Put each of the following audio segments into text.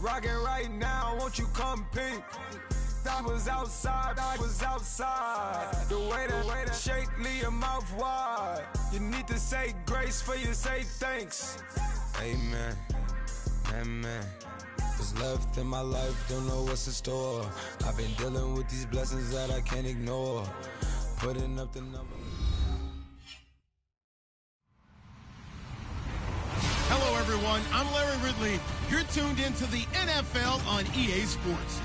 rockin' right now, won't you come peep? I was outside, The way that shake, leave your mouth wide. You need to say grace for you say thanks. Amen, amen. What's left in my life, don't know what's in store. I've been dealing with these blessings that I can't ignore. Putting up the number. Hello, everyone. I'm Larry Ridley. You're tuned into the NFL on EA Sports.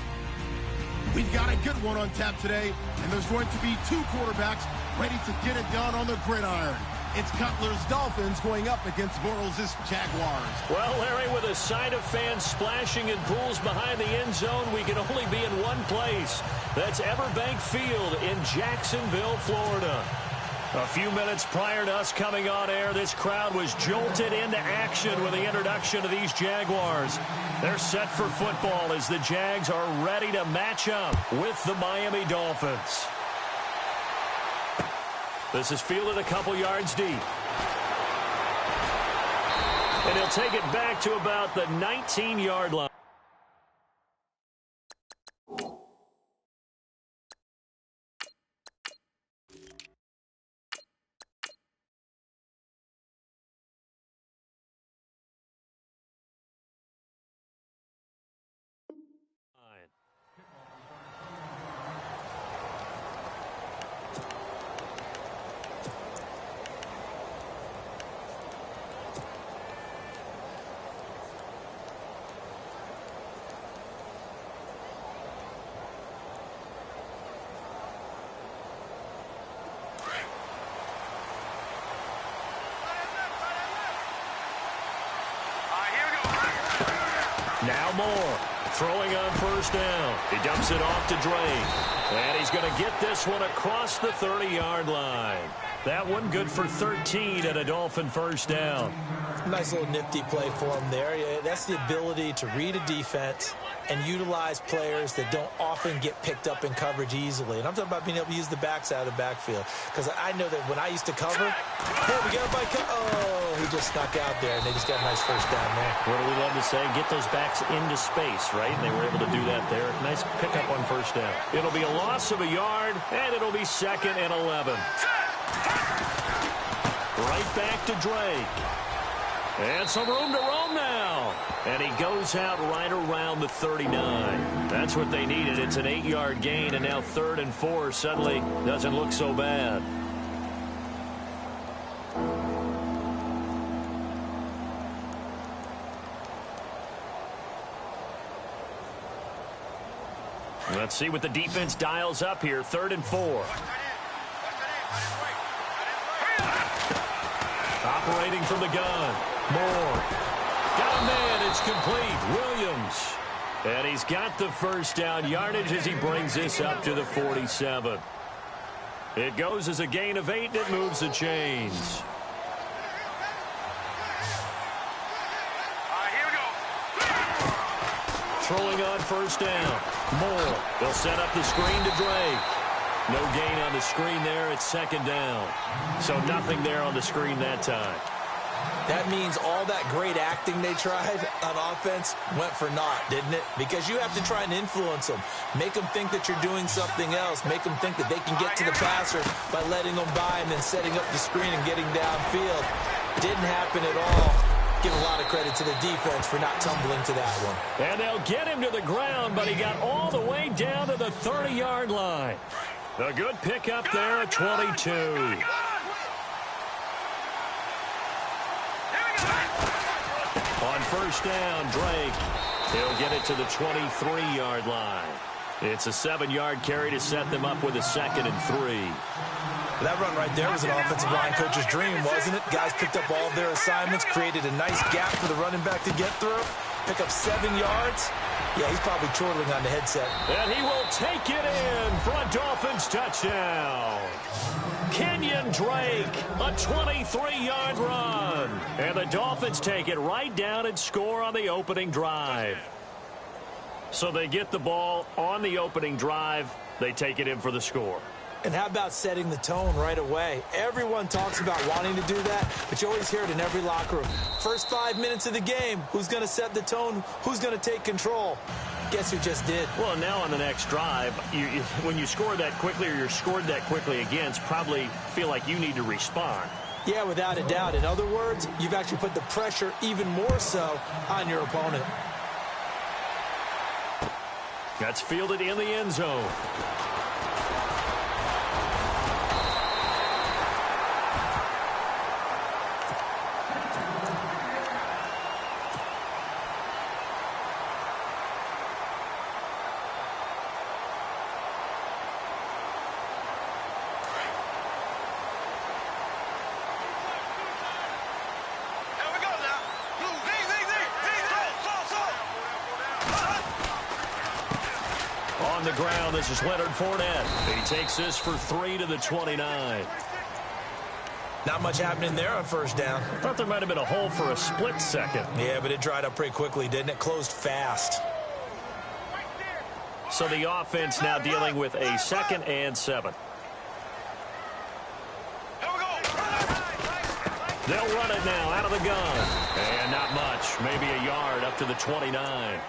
We've got a good one on tap today, and there's going to be two quarterbacks ready to get it done on the gridiron. It's Cutler's Dolphins going up against Bortles' Jaguars. Well, Larry, with a sight of fans splashing in pools behind the end zone, we can only be in one place. That's Everbank Field in Jacksonville, Florida. A few minutes prior to us coming on air, this crowd was jolted into action with the introduction of these Jaguars. They're set for football as the Jags are ready to match up with the Miami Dolphins. This is fielded a couple yards deep. And he'll take it back to about the 19-yard line. Now Moore, throwing on first down. He dumps it off to Drake. And he's going to get this one across the 30-yard line. That one good for 13 at a Dolphin first down. Nice little nifty play for him there. Yeah, that's the ability to read a defense and utilize players that don't often get picked up in coverage easily. And I'm talking about being able to use the backs out of the backfield. Because I know that when I used to cover, hey, we got a bike. Oh, he just snuck out there, and they just got a nice first down there. What do we love to say? Get those backs into space, right? And they were able to do that there. Nice pickup on first down. It'll be a loss of a yard, and it'll be 2nd and 11. Right back to Drake. And some room to roam now. And he goes out right around the 39. That's what they needed. It's an 8-yard gain, and now 3rd and 4 suddenly doesn't look so bad. Let's see what the defense dials up here. 3rd and 4. Operating from the gun. Moore. Got a man. It's complete. Williams. And he's got the first down yardage as he brings this up to the 47. It goes as a gain of 8, and it moves the chains. Throwing on first down. Moore. They'll set up the screen to Drake. No gain on the screen there. It's 2nd down. So nothing there on the screen that time. That means all that great acting they tried on offense went for naught, didn't it? Because you have to try and influence them. Make them think that you're doing something else. Make them think that they can get to the passer by letting them by and then setting up the screen and getting downfield. Didn't happen at all. Give a lot of credit to the defense for not tumbling to that one. And they'll get him to the ground, but he got all the way down to the 30-yard line. A good pickup there at 22. On first down, Drake. He'll get it to the 23-yard line. It's a 7-yard carry to set them up with a 2nd and 3. That run right there was an offensive line coach's dream, wasn't it? Guys picked up all of their assignments, created a nice gap for the running back to get through, pick up 7 yards. Yeah, he's probably chortling on the headset. And he will take it in for a Dolphins touchdown. Kenyon Drake, a 23-yard run. And the Dolphins take it right down and score on the opening drive. So they get the ball on the opening drive. They take it in for the score. And how about setting the tone right away? Everyone talks about wanting to do that, but you always hear it in every locker room. First 5 minutes of the game, who's going to set the tone? Who's going to take control? Guess who just did? Well, now on the next drive, when you score that quickly or you're scored that quickly against, probably feel like you need to respond. Yeah, without a doubt. In other words, you've actually put the pressure even more so on your opponent. That's fielded in the end zone. On the ground, this is Leonard Fournette. He takes this for 3 to the 29. Not much happening there on first down. I thought there might have been a hole for a split second. Yeah, but it dried up pretty quickly, didn't it? Closed fast. So the offense now dealing with a 2nd and 7. They'll run it now out of the gun. And not much. Maybe a yard up to the 29.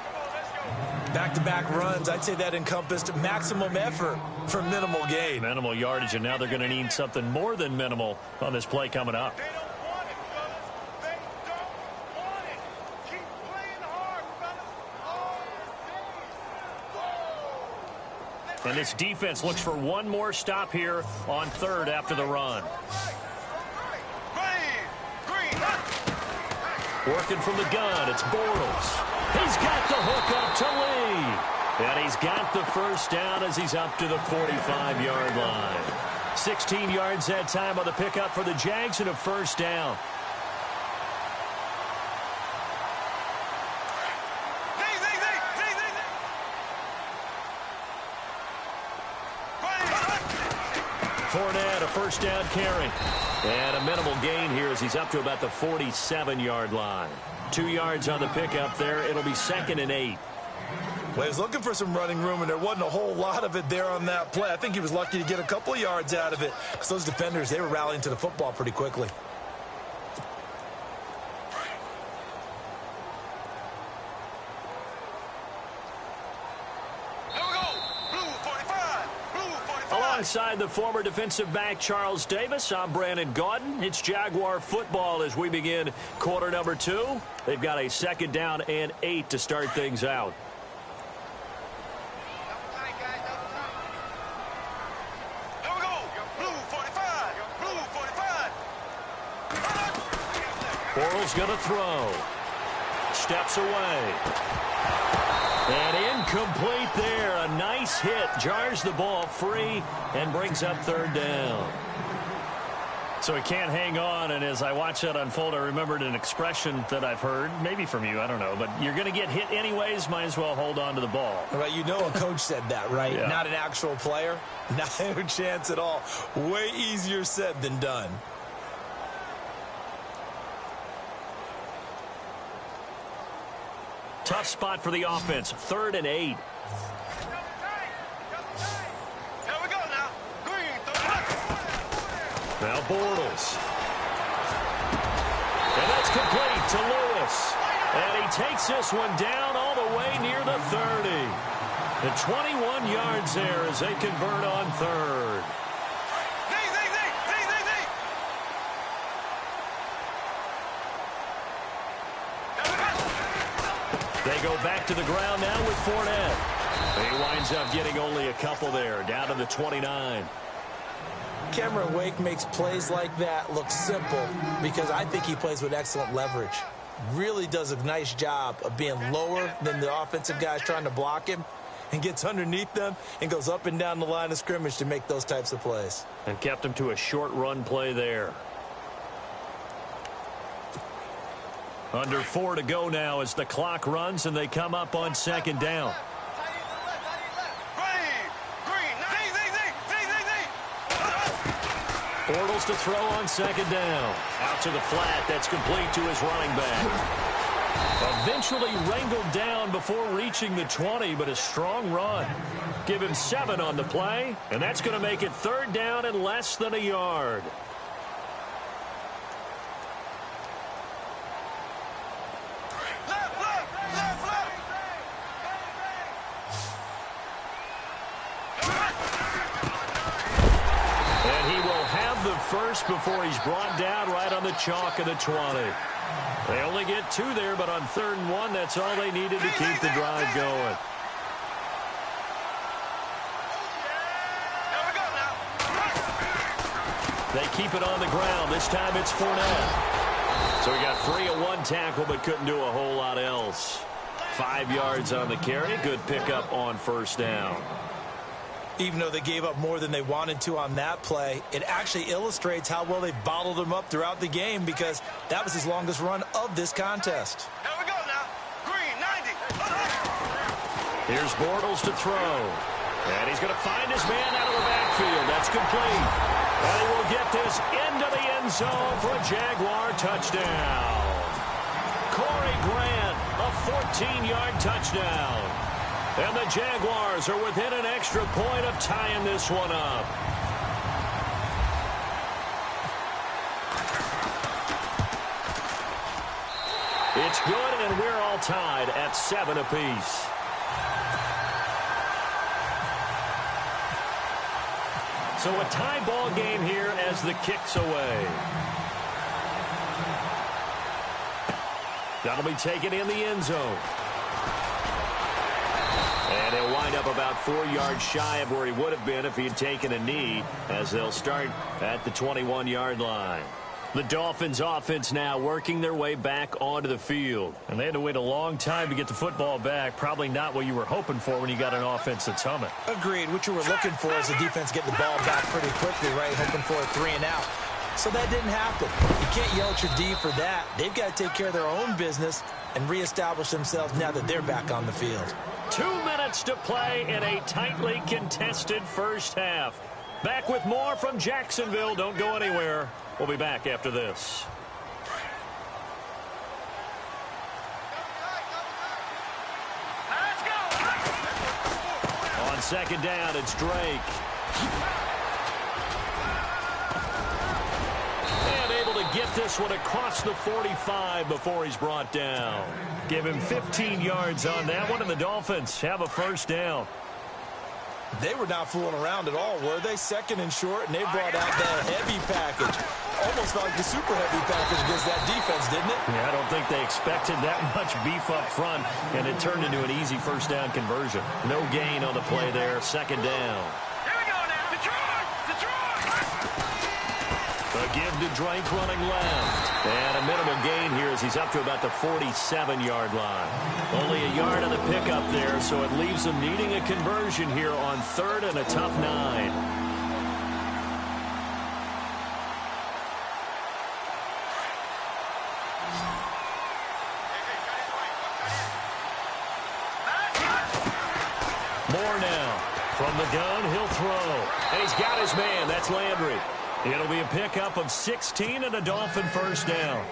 Back-to-back runs, I'd say that encompassed maximum effort for minimal gain. Minimal yardage, and now they're going to need something more than minimal on this play coming up. They don't want it, fellas. They don't want it. Keep playing hard, fellas. And this defense looks for one more stop here on 3rd after the run. Working from the gun, it's Bortles. He's got the hook up to lead. And he's got the first down as he's up to the 45-yard line. 16 yards that time on the pickup for the Jags and a first down. Fournette, a first down carry. And a minimal gain here as he's up to about the 47-yard line. 2 yards on the pickup there. It'll be 2nd and 8. Well, he was looking for some running room, and there wasn't a whole lot of it there on that play. I think he was lucky to get a couple of yards out of it because those defenders, they were rallying to the football pretty quickly. Alongside the former defensive back Charles Davis, I'm Brandon Gaudin. It's Jaguar football as we begin quarter number 2. They've got a 2nd down and 8 to start things out. Bortles going to throw. Steps away. And incomplete there. A nice hit. Jars the ball free and brings up 3rd down. So he can't hang on, and as I watch that unfold, I remembered an expression that I've heard, maybe from you, I don't know, but you're going to get hit anyways, might as well hold on to the ball. Right, you know a coach said that, right? Yeah. Not an actual player. No chance at all. Way easier said than done. Tough spot for the offense. 3rd and 8. Now Bortles. And that's complete to Lewis. And he takes this one down all the way near the 30. The 21 yards there as they convert on 3rd. They go back to the ground now with Fournette. He winds up getting only a couple there, down to the 29. Cameron Wake makes plays like that look simple because I think he plays with excellent leverage. Really does a nice job of being lower than the offensive guys trying to block him and gets underneath them and goes up and down the line of scrimmage to make those types of plays. And kept him to a short run play there. Under 4 to go now as the clock runs and they come up on 2nd down. Bortles to throw on 2nd down. Out to the flat. That's complete to his running back. Eventually wrangled down before reaching the 20, but a strong run. Give him 7 on the play, and that's going to make it 3rd down and less than a yard. And he will have the first before he's brought down right on the chalk of the 20. They only get 2 there, but on 3rd and 1, that's all they needed to keep the drive going. They keep it on the ground. This time it's Fournette. So he got free of 1 tackle, but couldn't do a whole lot else. 5 yards on the carry. Good pickup on 1st down. Even though they gave up more than they wanted to on that play, it actually illustrates how well they bottled him up throughout the game because that was his longest run of this contest. Here we go now. Green, 90. Here's Bortles to throw. And he's going to find his man out of the backfield. That's complete. And he will get this into the end zone for a Jaguar touchdown. Corey Grant, a 14-yard touchdown. And the Jaguars are within an extra point of tying this one up. It's good, and we're all tied at 7 apiece. So a tie ball game here as the kick's away. That'll be taken in the end zone. And he'll wind up about 4 yards shy of where he would have been if he had taken a knee, as they'll start at the 21-yard line. The Dolphins offense now working their way back onto the field. And they had to wait a long time to get the football back. Probably not what you were hoping for when you got an offense that's humming. Agreed. What you were looking for is the defense getting the ball back pretty quickly, right? Hoping for a 3 and out. So that didn't happen. You can't yell at your D for that. They've got to take care of their own business and reestablish themselves now that they're back on the field. 2 minutes to play in a tightly contested first half. Back with more from Jacksonville. Don't go anywhere. We'll be back after this. On 2nd down, it's Drake. And able to get this one across the 45 before he's brought down. Give him 15 yards on that one, and the Dolphins have a 1st down. They were not fooling around at all, were they? 2nd and short, and they brought out that heavy package. Almost felt like the super heavy package against that defense, didn't it? Yeah, I don't think they expected that much beef up front, and it turned into an easy 1st down conversion. No gain on the play there. 2nd down. Here we go now. Detroit! A give to Drake running left. And a minimal gain here as he's up to about the 47-yard line. Only a yard on the pickup there, so it leaves him needing a conversion here on 3rd and a tough 9. More now. From the gun, he'll throw. And he's got his man. That's Landry. It'll be a pickup of 16 and a Dolphin 1st down.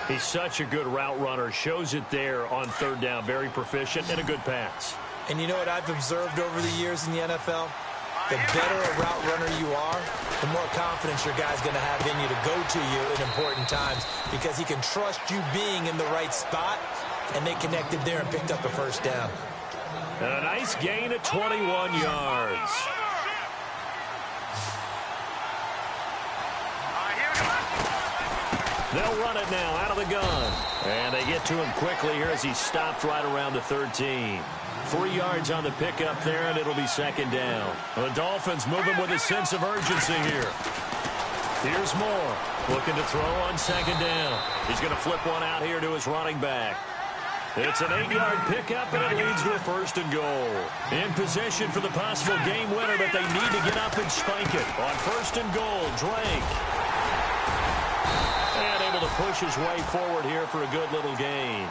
He's such a good route runner. Shows it there on 3rd down. Very proficient and a good pass. And you know what I've observed over the years in the NFL? The better a route runner you are, the more confidence your guy's going to have in you to go to you in important times because he can trust you being in the right spot, and they connected there and picked up the 1st down. And a nice gain of 21 yards. They'll run it now out of the gun. And they get to him quickly here as he stopped right around the 13. 3 yards on the pickup there, and it'll be 2nd down. The Dolphins moving with a sense of urgency here. Here's Moore looking to throw on 2nd down. He's going to flip one out here to his running back. It's an 8-yard pickup, and it leads to a 1st and goal. In position for the possible game winner, but they need to get up and spike it. On 1st and goal, Drake. And able to push his way forward here for a good little gain.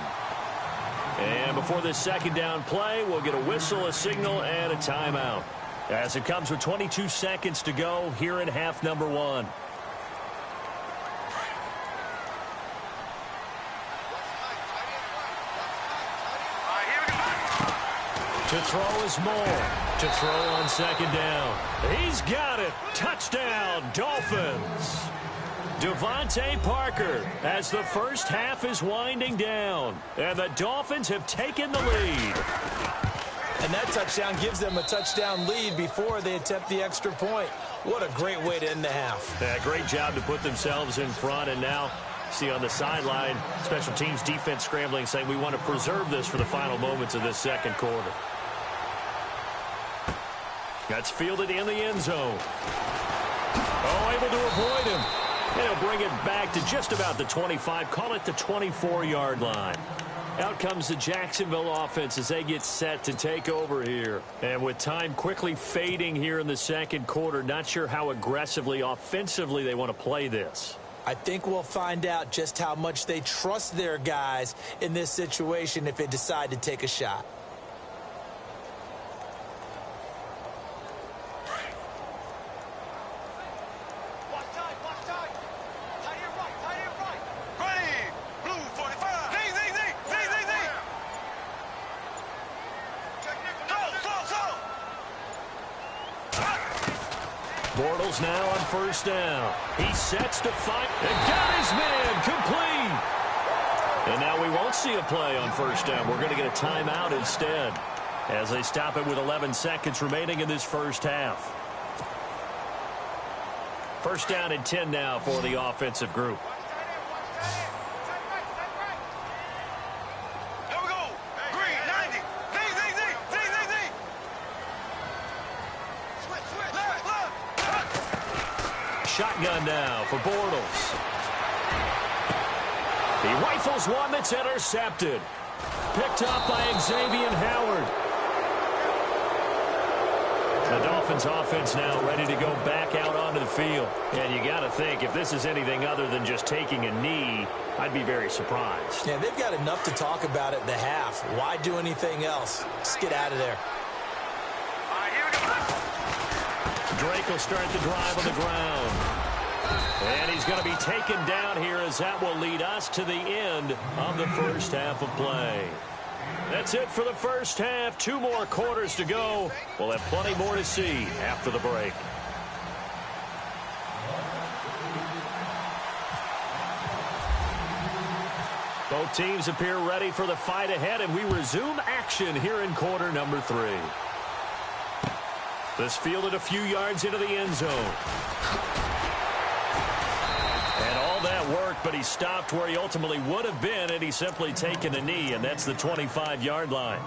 And before this 2nd down play, we'll get a whistle, a signal, and a timeout. As it comes with 22 seconds to go here in half number 1. To throw is Moore. To throw on second down. He's got it. Touchdown, Dolphins. Devontae Parker as the first half is winding down. And the Dolphins have taken the lead. And that touchdown gives them a touchdown lead before they attempt the extra point. What a great way to end the half. Yeah, great job to put themselves in front. And now, see on the sideline, special teams defense scrambling, saying we want to preserve this for the final moments of this second quarter. That's fielded in the end zone. Oh, able to avoid him. And he'll bring it back to just about the 25. Call it the 24-yard line. Out comes the Jacksonville offense as they get set to take over here. And with time quickly fading here in the second quarter, not sure how aggressively, offensively they want to play this. I think we'll find out just how much they trust their guys in this situation if they decide to take a shot. Bortles now on first down. He sets to fight and got his man complete. And now we won't see a play on first down. We're going to get a timeout instead as they stop it with 11 seconds remaining in this first half. First down and 10 now for the offensive group. Shotgun now for Bortles. He rifles one that's intercepted. Picked up by Xavier Howard. The Dolphins offense now ready to go back out onto the field. And you got to think, if this is anything other than just taking a knee, I'd be very surprised. Yeah, they've got enough to talk about at the half. Why do anything else? Just get out of there. Drake will start the drive on the ground. And he's going to be taken down here as that will lead us to the end of the first half of play. That's it for the first half. 2 more quarters to go. We'll have plenty more to see after the break. Both teams appear ready for the fight ahead, and we resume action here in quarter number 3. This fielded a few yards into the end zone. And all that worked, but he stopped where he ultimately would have been had he simply taken a knee, and that's the 25-yard line.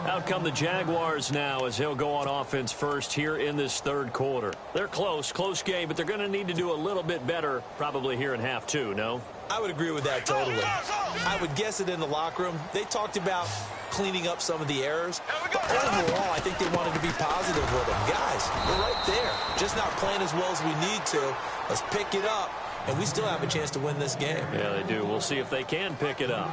Out come the Jaguars now as he'll go on offense first here in this third quarter. They're close game, but they're going to need to do a little bit better probably here in half 2, no? I would agree with that totally. I would guess it in the locker room. They talked about cleaning up some of the errors. But overall, I think they wanted to be positive with them. Guys, we're right there. Just not playing as well as we need to. Let's pick it up, and we still have a chance to win this game. Yeah, they do. We'll see if they can pick it up.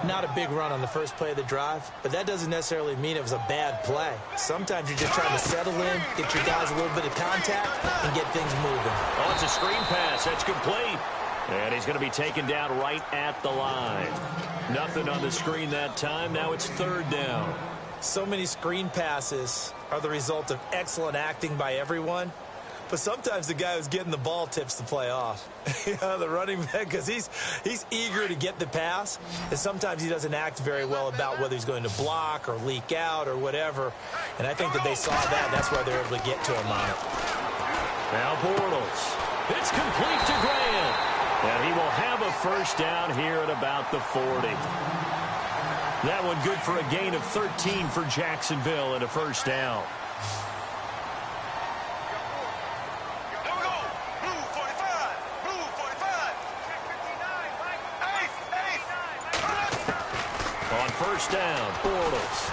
Not a big run on the first play of the drive, but that doesn't necessarily mean it was a bad play. Sometimes you're just trying to settle in, get your guys a little bit of contact, and get things moving. Oh, it's a screen pass. That's complete. And he's going to be taken down right at the line. Nothing on the screen that time. Now it's third down. So many screen passes are the result of excellent acting by everyone. But sometimes the guy who's getting the ball tips the play off. The running back, because he's eager to get the pass. And sometimes he doesn't act very well about whether he's going to block or leak out or whatever. And I think that they saw that. That's why they're able to get to him on it. Now Bortles. It's complete to Grant. And he will have a first down here at about the 40. That one good for a gain of 13 for Jacksonville and a first down. On first down, Bortles.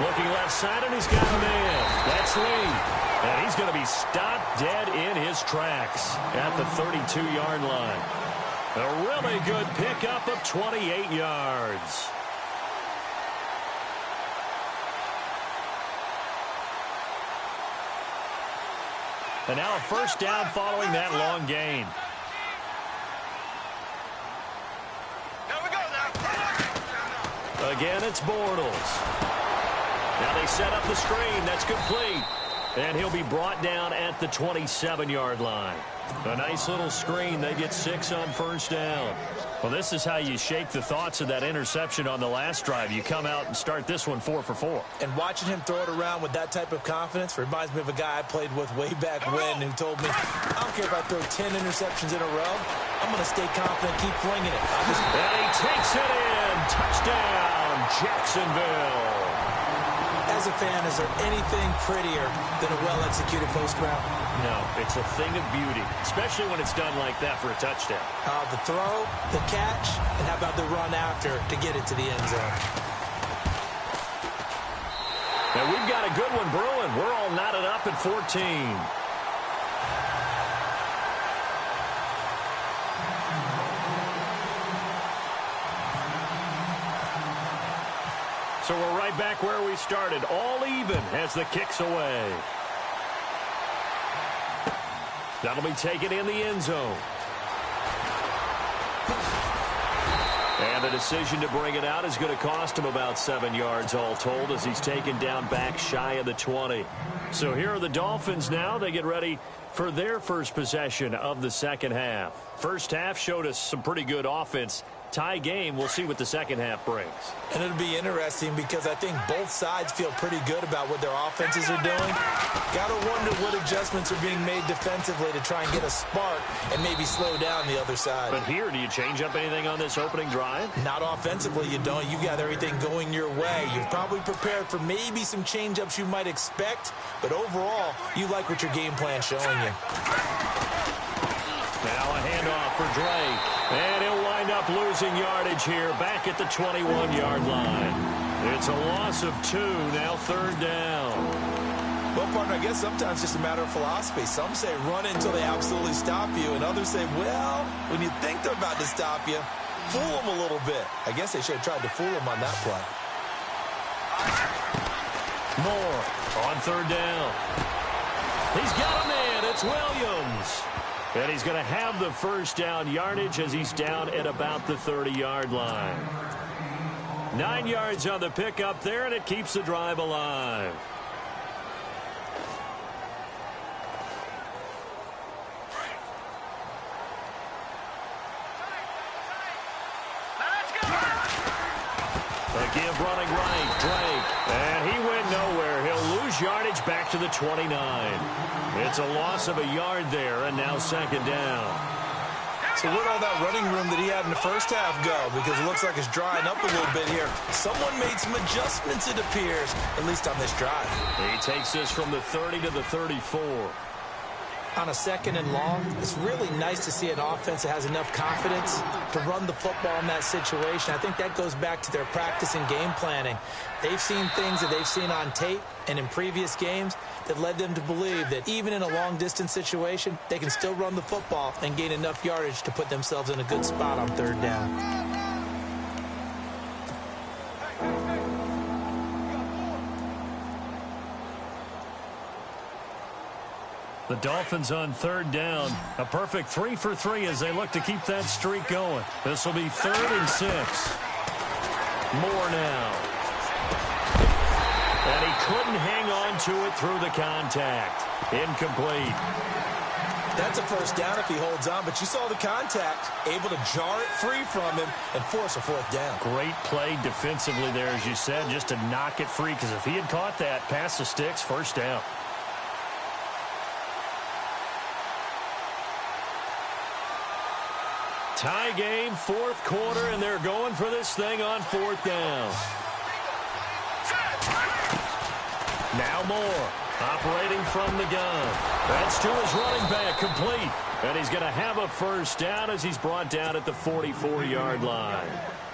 Looking left side, and he's got a man. That's Lee. And he's going to be stopped dead in his tracks at the 32-yard line. A really good pickup of 28 yards. And now a first down following that long gain. Again, it's Bortles. Now they set up the screen. That's complete. And he'll be brought down at the 27-yard line. A nice little screen. They get 6 on first down. Well, this is how you shake the thoughts of that interception on the last drive. You come out and start this one 4 for 4. And watching him throw it around with that type of confidence reminds me of a guy I played with way back when who told me, I don't care if I throw 10 interceptions in a row. I'm going to stay confident, keep flinging it. And he takes it in. Touchdown, Jacksonville. As a fan, is there anything prettier than a well-executed post route? No, it's a thing of beauty, especially when it's done like that for a touchdown. The throw, the catch, and how about the run after to get it to the end zone? And we've got a good one brewing. We're all knotted up at 14. So we're right back where we started, all even as the kick's away. That'll be taken in the end zone. And the decision to bring it out is going to cost him about 7 yards all told as he's taken down back shy of the 20. So here are the Dolphins now. They get ready for their first possession of the second half. First half showed us some pretty good offense. Tie game. We'll see what the second half brings. And it'll be interesting because I think both sides feel pretty good about what their offenses are doing. Got to wonder what adjustments are being made defensively to try and get a spark and maybe slow down the other side. But here, do you change up anything on this opening drive? Not offensively, you don't. You've got everything going your way. You've probably prepared for maybe some change-ups you might expect, but overall, you like what your game plan's showing you. Now a handoff for Drake. And he'll wind up losing yardage here back at the 21-yard line. It's a loss of 2, now third down. Well, partner, I guess sometimes it's just a matter of philosophy. Some say run it until they absolutely stop you, and others say, well, when you think they're about to stop you, fool them a little bit. I guess they should have tried to fool them on that play. Moore on third down. He's got a man. It's Williams. And he's going to have the first down yardage as he's down at about the 30-yard line. 9 yards on the pickup there, and it keeps the drive alive. The give running right, Drake. And he went nowhere. He'll lose yardage back to the 29. It's a loss of a yard there, and now second down. So where'd all that running room that he had in the first half go? Because it looks like it's drying up a little bit here. Someone made some adjustments, it appears, at least on this drive. He takes this from the 30 to the 34. On a second and long, it's really nice to see an offense that has enough confidence to run the football in that situation. I think that goes back to their practice and game planning. They've seen things that they've seen on tape and in previous games that led them to believe that even in a long-distance situation, they can still run the football and gain enough yardage to put themselves in a good spot on third down. The Dolphins on third down. A perfect 3 for 3 as they look to keep that streak going. This will be 3rd and 6. Moore now. And he couldn't hang on to it through the contact. Incomplete. That's a first down if he holds on, but you saw the contact, able to jar it free from him and force a fourth down. Great play defensively there, as you said, just to knock it free, because if he had caught that, past the sticks, first down. Tie game, 4th quarter, and they're going for this thing on 4th down. Now Moore, operating from the gun. That's to his running back, complete. And he's going to have a first down as he's brought down at the 44-yard line.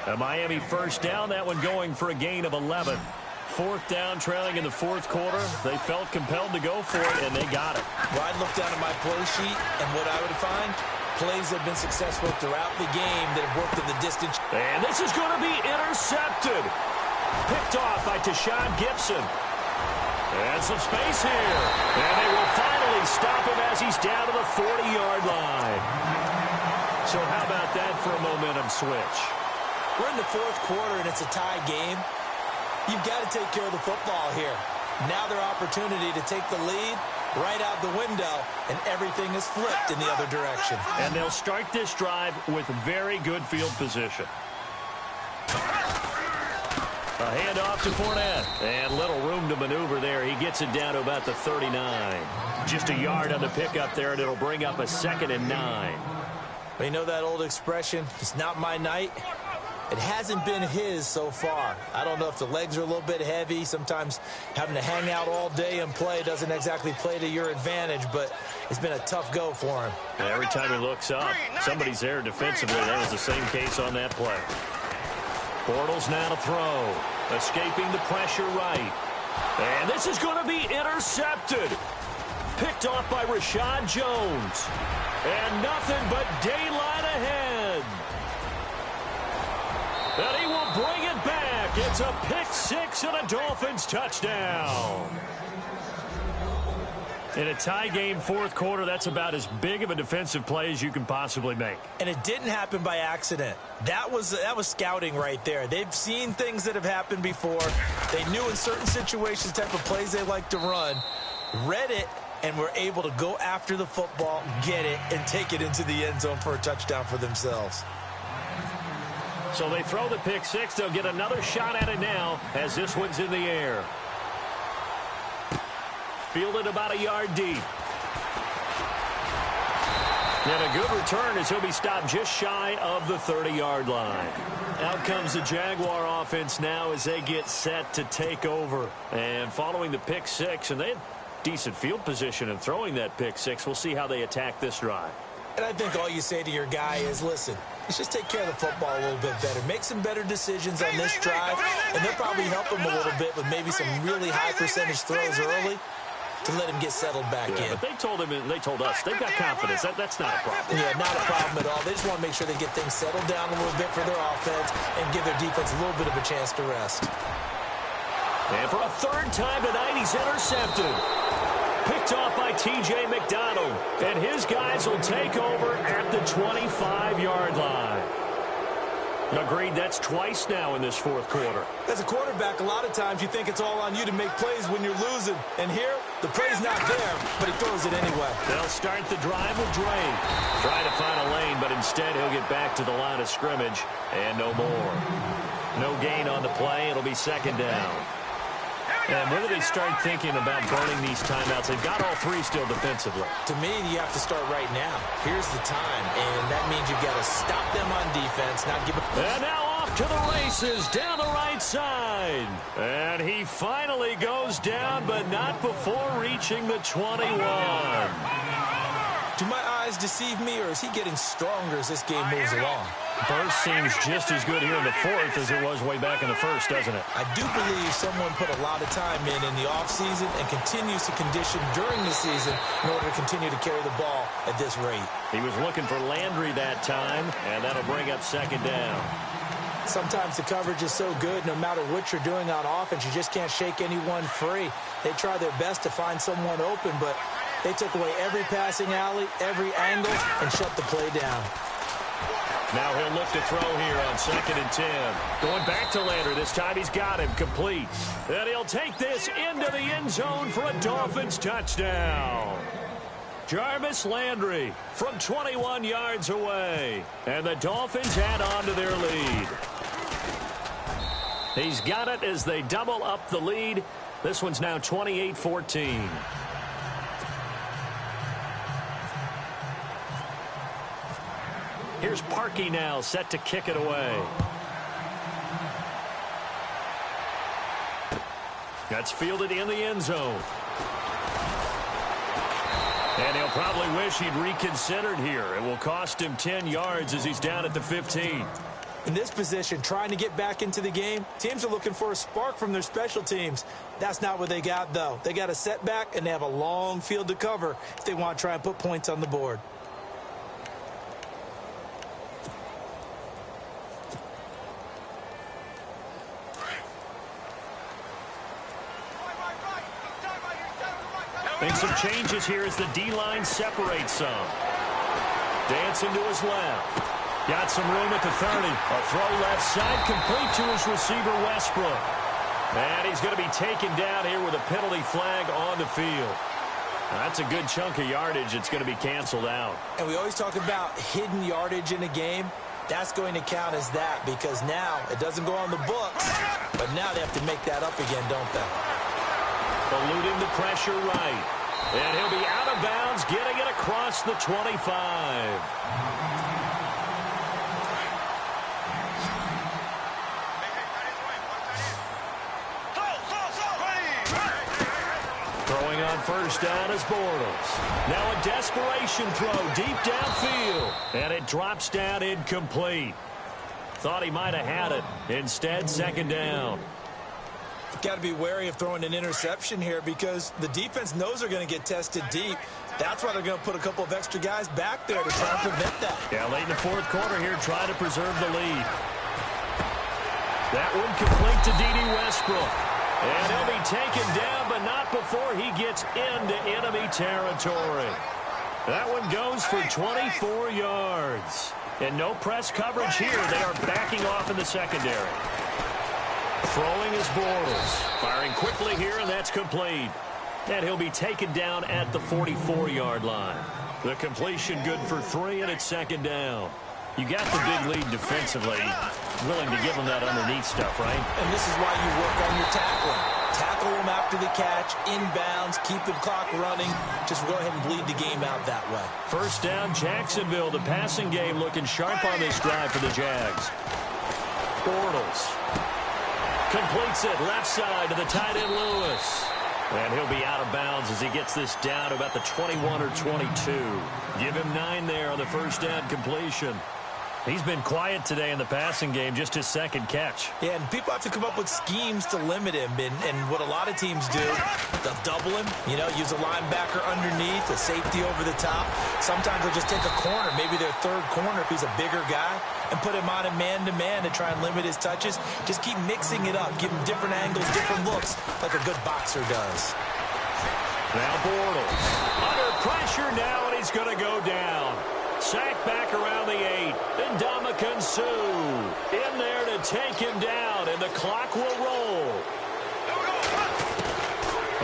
A Miami first down, that one going for a gain of 11. 4th down, trailing in the 4th quarter. They felt compelled to go for it, and they got it. Well, I'd look down at my play sheet, and what I would find, plays have been successful throughout the game that have worked in the distance. And this is going to be intercepted. Picked off by Tashawn Gibson. And some space here. And they will finally stop him as he's down to the 40-yard line. So how about that for a momentum switch? We're in the fourth quarter, and it's a tie game. You've got to take care of the football here. Now their opportunity to take the lead right out the window, and everything is flipped in the other direction. And they'll start this drive with very good field position. A handoff to Fournette. And little room to maneuver there. He gets it down to about the 39. Just a yard on the pickup there, and it'll bring up a 2nd and 9. Well, you know that old expression, it's not my night? It hasn't been his so far. I don't know if the legs are a little bit heavy. Sometimes having to hang out all day and play doesn't exactly play to your advantage, but it's been a tough go for him. And every time he looks up, somebody's there defensively. That was the same case on that play. Bortles now to throw. Escaping the pressure right. And this is going to be intercepted. Picked off by Rashad Jones. And nothing but daylight ahead. And he will bring it back. It's a pick-6 and a Dolphins touchdown. In a tie game, fourth quarter, that's about as big of a defensive play as you can possibly make. And it didn't happen by accident. That was scouting right there. They've seen things that have happened before. They knew in certain situations the type of plays they like to run, read it, and were able to go after the football, get it, and take it into the end zone for a touchdown for themselves. So they throw the pick-6. They'll get another shot at it now as this one's in the air. Fielded about a yard deep. And a good return as he'll be stopped just shy of the 30-yard line. Out comes the Jaguar offense now as they get set to take over. And following the pick-6, and they had decent field position in throwing that pick-6. We'll see how they attack this drive. And I think all you say to your guy is, listen, let's just take care of the football a little bit better. Make some better decisions on this drive, and they'll probably help him a little bit with maybe some really high percentage throws early to let him get settled back in. But they told him, and they told us, they've got confidence. That's not a problem. Yeah, not a problem at all. They just want to make sure they get things settled down a little bit for their offense and give their defense a little bit of a chance to rest. And for a third time tonight, he's intercepted. Picked off by T.J. McDonald. And his guys will take over at the 25-yard line. Agreed, that's twice now in this fourth quarter. As a quarterback, a lot of times you think it's all on you to make plays when you're losing. And here, the play's not there, but he throws it anyway. They'll start the drive with Drake. Trying to find a lane, but instead he'll get back to the line of scrimmage. And no more. No gain on the play. It'll be 2nd down. And when do they start thinking about burning these timeouts? They've got all three still defensively. To me, you have to start right now. Here's the time, and that means you've got to stop them on defense, not give a... And now off to the races, down the right side. And he finally goes down, but not before reaching the 21. Do my eyes deceive me, or is he getting stronger as this game moves along? Burst seems just as good here in the fourth as it was way back in the first, doesn't it? I do believe someone put a lot of time in the offseason and continues to condition during the season in order to continue to carry the ball at this rate. He was looking for Landry that time, and that'll bring up 2nd down. Sometimes the coverage is so good, no matter what you're doing on offense, you just can't shake anyone free. They try their best to find someone open, but they took away every passing alley, every angle, and shut the play down. Now he'll look to throw here on 2nd and 10. Going back to Landry. This time he's got him complete. And he'll take this into the end zone for a Dolphins touchdown. Jarvis Landry from 21 yards away. And the Dolphins add on to their lead. He's got it as they double up the lead. This one's now 28-14. Here's Parkey now, set to kick it away. That's fielded in the end zone. And he'll probably wish he'd reconsidered here. It will cost him 10 yards as he's down at the 15. In this position, trying to get back into the game, teams are looking for a spark from their special teams. That's not what they got, though. They got a setback, and they have a long field to cover if they want to try and put points on the board. And some changes here as the D-line separates some. Dancing to his left. Got some room at the 30. A throw left side, complete to his receiver, Westbrook. And he's going to be taken down here with a penalty flag on the field. That's a good chunk of yardage. It's going to be canceled out. And we always talk about hidden yardage in a game. That's going to count as that because now it doesn't go on the books, but now they have to make that up again, don't they? Eluding the pressure right. And he'll be out of bounds, getting it across the 25. Throwing on first down is Bortles. Now a desperation throw deep downfield. And it drops down incomplete. Thought he might have had it. Instead, second down. You've got to be wary of throwing an interception here because the defense knows they're going to get tested deep. That's why they're going to put a couple of extra guys back there to try and prevent that. Yeah, late in the fourth quarter here, trying to preserve the lead. That one complete to D.D. Westbrook. And he'll be taken down, but not before he gets into enemy territory. That one goes for 24 yards. And no press coverage here. They are backing off in the secondary. Throwing is Bortles. Firing quickly here, and that's complete. And he'll be taken down at the 44-yard line. The completion good for 3, and it's second down. You got the big lead defensively. Willing to give them that underneath stuff, right? And this is why you work on your tackling. Tackle them after the catch, inbounds, keep the clock running. Just go ahead and bleed the game out that way. First down, Jacksonville. The passing game looking sharp on this drive for the Jags. Bortles completes it left side to the tight end Lewis. And he'll be out of bounds as he gets this down to about the 21 or 22. Give him 9 there on the first down completion. He's been quiet today in the passing game, just his second catch. Yeah, and people have to come up with schemes to limit him. And what a lot of teams do, they'll double him, use a linebacker underneath, a safety over the top. Sometimes they'll just take a corner, maybe their third corner if he's a bigger guy, and put him on a man-to-man to try and limit his touches. Just keep mixing it up, give him different angles, different looks, like a good boxer does. Now Bortles under pressure now, and he's going to go down. Sacked back around the 8. And Ndamukong Suh in there to take him down, and the clock will roll.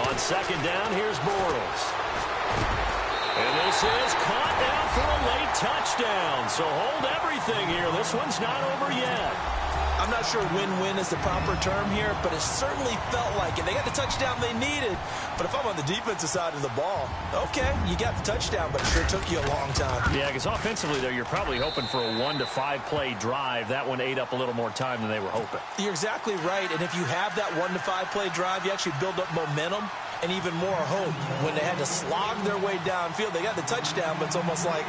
On second down, here's Bortles. And this is caught now for a late touchdown. So hold everything here. This one's not over yet. I'm not sure win-win is the proper term here, but it certainly felt like it. They got the touchdown they needed. But if I'm on the defensive side of the ball, okay, you got the touchdown, but it sure took you a long time. Yeah, because offensively, though, you're probably hoping for a 1 to 5 play drive. That one ate up a little more time than they were hoping. You're exactly right. And if you have that 1 to 5 play drive, you actually build up momentum and even more hope. When they had to slog their way downfield, they got the touchdown, but it's almost like,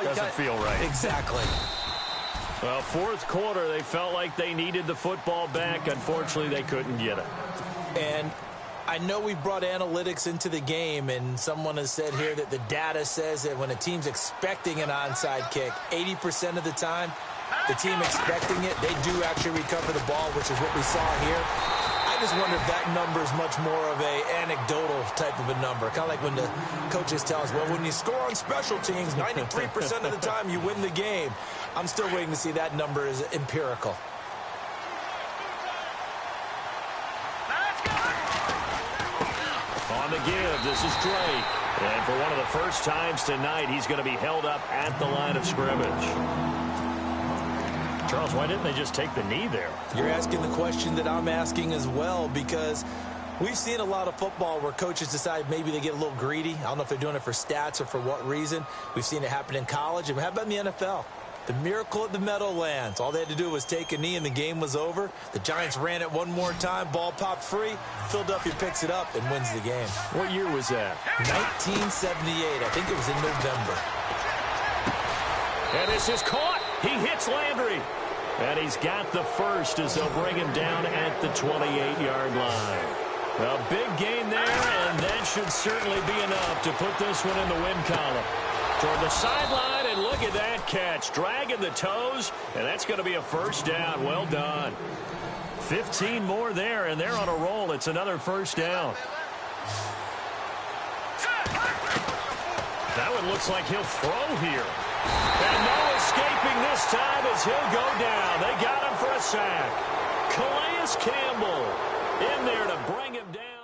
doesn't feel right. Exactly. Well, fourth quarter, they felt like they needed the football back. Unfortunately, they couldn't get it. And I know we've brought analytics into the game, and someone has said here that the data says that when a team's expecting an onside kick, 80% of the time, the team expecting it, they do actually recover the ball, which is what we saw here. I just wonder if that number is much more of a anecdotal type of a number. Kind of like when the coaches tell us, well, when you score on special teams, 93% of the time you win the game. I'm still waiting to see that number is empirical. On the give, this is Drake. And for one of the first times tonight, he's going to be held up at the line of scrimmage. Charles, why didn't they just take the knee there? You're asking the question that I'm asking as well, because we've seen a lot of football where coaches decide maybe they get a little greedy. I don't know if they're doing it for stats or for what reason. We've seen it happen in college. And how about in the NFL? The miracle at the Meadowlands. All they had to do was take a knee and the game was over. The Giants ran it one more time. Ball popped free. Philadelphia picks it up and wins the game. What year was that? 1978. I think it was in November. And this is caught. He hits Landry. And he's got the first as they'll bring him down at the 28-yard line. A big gain there, and that should certainly be enough to put this one in the win column. Toward the sideline, and look at that catch. Dragging the toes, and that's going to be a first down. Well done. 15 more there, and they're on a roll. It's another first down. That one looks like he'll throw here. And no escaping this time as he'll go down. They got him for a sack. Calais Campbell in there to bring him down.